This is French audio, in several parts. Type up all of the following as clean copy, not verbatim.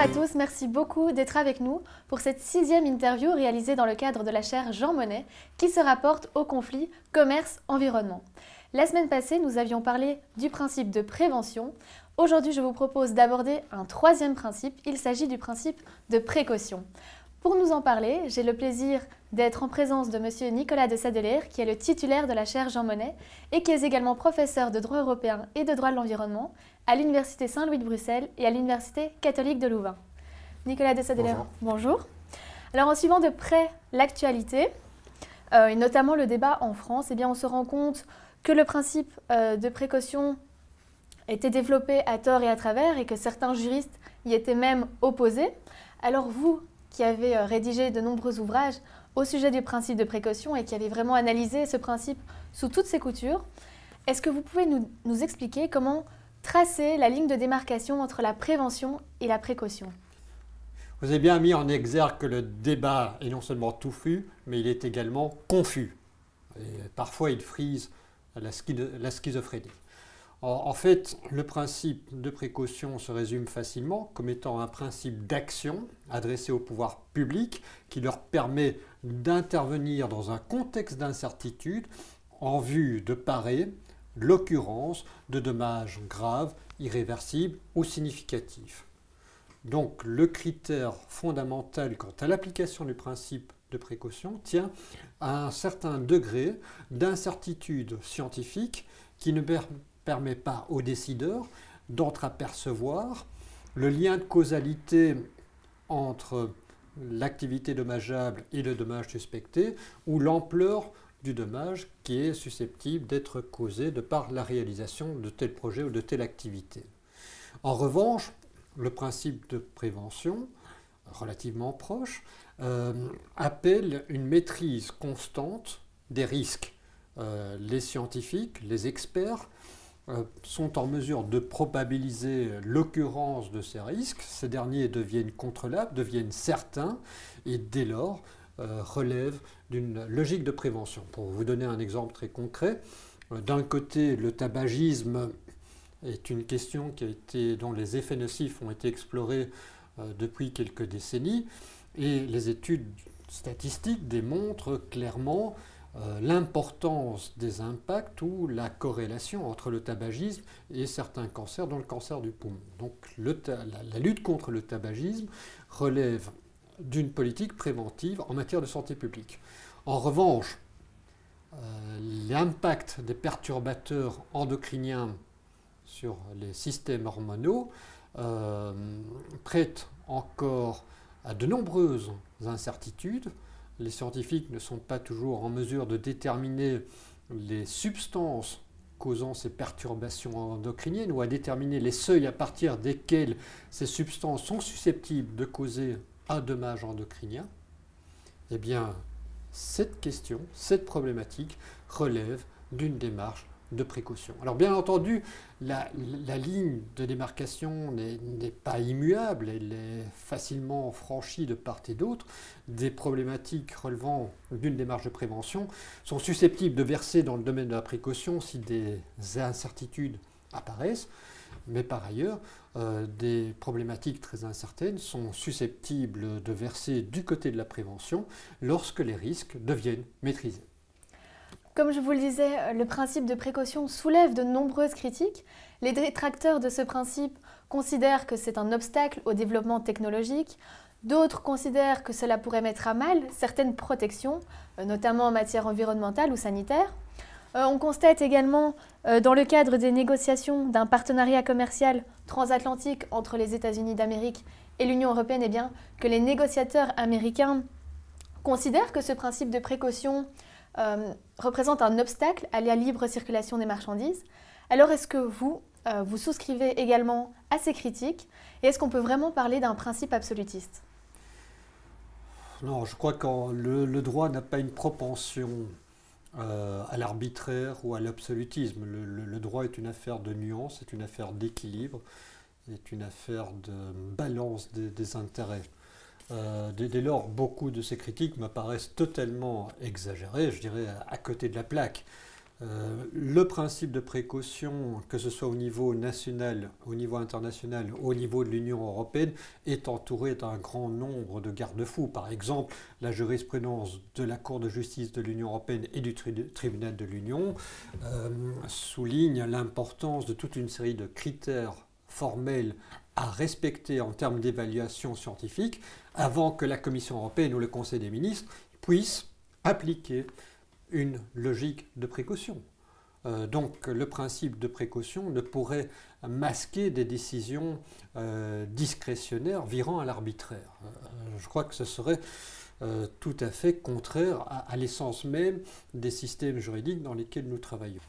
à tous, merci beaucoup d'être avec nous pour cette 6e interview réalisée dans le cadre de la chaire Jean Monnet qui se rapporte au conflit commerce-environnement. La semaine passée, nous avions parlé du principe de prévention. Aujourd'hui, je vous propose d'aborder un 3e principe, il s'agit du principe de précaution. Pour nous en parler, j'ai le plaisir d'être en présence de M. Nicolas de Sadeler, qui est le titulaire de la chaire Jean Monnet et qui est également professeur de droit européen et de droit de l'environnement à l'Université Saint-Louis de Bruxelles et à l'Université catholique de Louvain. Nicolas de Sadeler, bonjour. Alors en suivant de près l'actualité, et notamment le débat en France, eh bien, on se rend compte que le principe de précaution était développé à tort et à travers et que certains juristes y étaient même opposés. Alors vous, qui avez rédigé de nombreux ouvrages au sujet du principe de précaution et qui avez vraiment analysé ce principe sous toutes ses coutures, est-ce que vous pouvez nous expliquer comment tracer la ligne de démarcation entre la prévention et la précaution? Vous avez bien mis en exergue que le débat est non seulement touffu, mais il est également confus. Et parfois, il frise la schizophrénie. En fait, le principe de précaution se résume facilement comme étant un principe d'action adressé au pouvoir public qui leur permet d'intervenir dans un contexte d'incertitude en vue de parer l'occurrence de dommages graves, irréversibles ou significatifs. Donc le critère fondamental quant à l'application du principe de précaution tient à un certain degré d'incertitude scientifique qui ne permet pas aux décideurs d'entreapercevoir le lien de causalité entre l'activité dommageable et le dommage suspecté ou l'ampleur du dommage qui est susceptible d'être causé de par la réalisation de tel projet ou de telle activité. En revanche, le principe de prévention, relativement proche, appelle une maîtrise constante des risques. Les scientifiques, les experts, sont en mesure de probabiliser l'occurrence de ces risques. Ces derniers deviennent contrôlables, deviennent certains, et dès lors relèvent d'une logique de prévention. Pour vous donner un exemple très concret, d'un côté, le tabagisme est une question dont les effets nocifs ont été explorés depuis quelques décennies, et les études statistiques démontrent clairement l'importance des impacts ou la corrélation entre le tabagisme et certains cancers, dont le cancer du poumon. Donc la lutte contre le tabagisme relève d'une politique préventive en matière de santé publique. En revanche, l'impact des perturbateurs endocriniens sur les systèmes hormonaux prête encore à de nombreuses incertitudes. Les scientifiques ne sont pas toujours en mesure de déterminer les substances causant ces perturbations endocriniennes ou à déterminer les seuils à partir desquels ces substances sont susceptibles de causer un dommage endocrinien. Eh bien, cette question, cette problématique relève d'une démarche de précaution. Alors bien entendu, la ligne de démarcation n'est pas immuable, elle est facilement franchie de part et d'autre. Des problématiques relevant d'une démarche de prévention sont susceptibles de verser dans le domaine de la précaution si des incertitudes apparaissent, mais par ailleurs, des problématiques très incertaines sont susceptibles de verser du côté de la prévention lorsque les risques deviennent maîtrisés. Comme je vous le disais, le principe de précaution soulève de nombreuses critiques. Les détracteurs de ce principe considèrent que c'est un obstacle au développement technologique. D'autres considèrent que cela pourrait mettre à mal certaines protections, notamment en matière environnementale ou sanitaire. On constate également, dans le cadre des négociations d'un partenariat commercial transatlantique entre les États-Unis d'Amérique et l'Union européenne, eh bien, que les négociateurs américains considèrent que ce principe de précaution représente un obstacle à la libre circulation des marchandises. Alors est-ce que vous souscrivez également à ces critiques et est-ce qu'on peut vraiment parler d'un principe absolutiste? Non, je crois que le droit n'a pas une propension à l'arbitraire ou à l'absolutisme. Le droit est une affaire de nuance, c'est une affaire d'équilibre, c'est une affaire de balance des intérêts. Dès lors, beaucoup de ces critiques me paraissent totalement exagérées, je dirais à côté de la plaque. Le principe de précaution, que ce soit au niveau national, au niveau international, au niveau de l'Union européenne, est entouré d'un grand nombre de garde-fous. Par exemple, la jurisprudence de la Cour de justice de l'Union européenne et du Tribunal de l'Union souligne l'importance de toute une série de critères formels à respecter en termes d'évaluation scientifique avant que la Commission européenne ou le Conseil des ministres puissent appliquer une logique de précaution. Donc le principe de précaution ne pourrait masquer des décisions discrétionnaires virant à l'arbitraire. Je crois que ce serait tout à fait contraire à l'essence même des systèmes juridiques dans lesquels nous travaillons.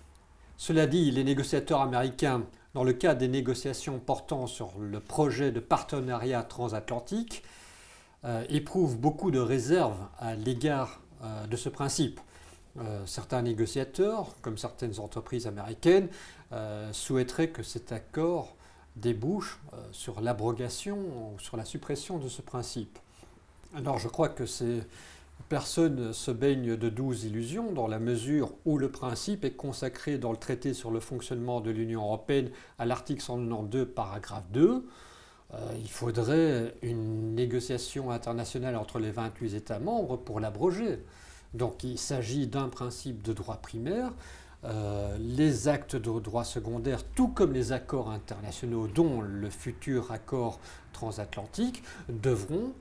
Cela dit, les négociateurs américains, dans le cadre des négociations portant sur le projet de partenariat transatlantique, éprouvent beaucoup de réserves à l'égard de ce principe. Certains négociateurs, comme certaines entreprises américaines, souhaiteraient que cet accord débouche sur l'abrogation ou sur la suppression de ce principe. Alors je crois que ces personnes se baignent de douces illusions dans la mesure où le principe est consacré dans le traité sur le fonctionnement de l'Union européenne à l'article 192, paragraphe 2. Il faudrait une négociation internationale entre les 28 États membres pour l'abroger. Donc il s'agit d'un principe de droit primaire. Les actes de droit secondaire, tout comme les accords internationaux, dont le futur accord transatlantique, devront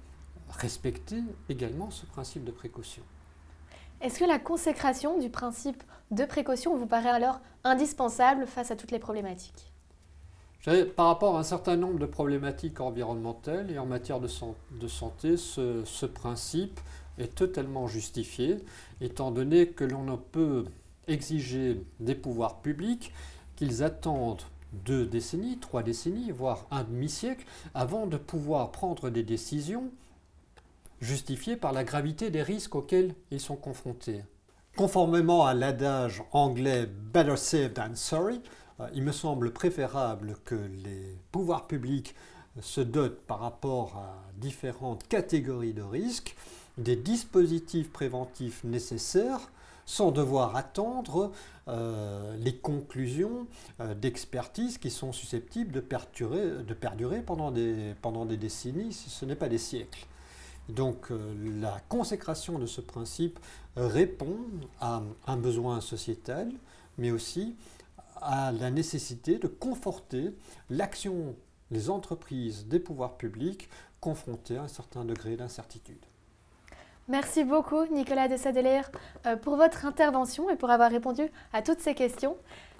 respecter également ce principe de précaution. Est-ce que la consécration du principe de précaution vous paraît alors indispensable face à toutes les problématiques ? Par rapport à un certain nombre de problématiques environnementales et en matière de santé, ce principe est totalement justifié, étant donné que l'on ne peut exiger des pouvoirs publics qu'ils attendent 2 décennies, 3 décennies, voire un demi-siècle, avant de pouvoir prendre des décisions justifiées par la gravité des risques auxquels ils sont confrontés. Conformément à l'adage anglais « better safe than sorry », il me semble préférable que les pouvoirs publics se dotent par rapport à différentes catégories de risques des dispositifs préventifs nécessaires sans devoir attendre les conclusions d'expertise qui sont susceptibles de perdurer pendant des décennies, si ce n'est pas des siècles. Donc la consécration de ce principe répond à un besoin sociétal, mais aussi à la nécessité de conforter l'action des entreprises, des pouvoirs publics confrontés à un certain degré d'incertitude. Merci beaucoup Nicolas de Sadeler pour votre intervention et pour avoir répondu à toutes ces questions.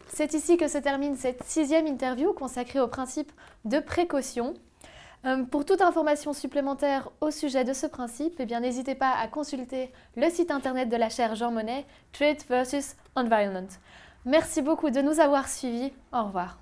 C'est ici que se termine cette 6e interview consacrée au principe de précaution. Pour toute information supplémentaire au sujet de ce principe, eh bien, n'hésitez pas à consulter le site internet de la chaire Jean Monnet, Trade versus Environment. Merci beaucoup de nous avoir suivis. Au revoir.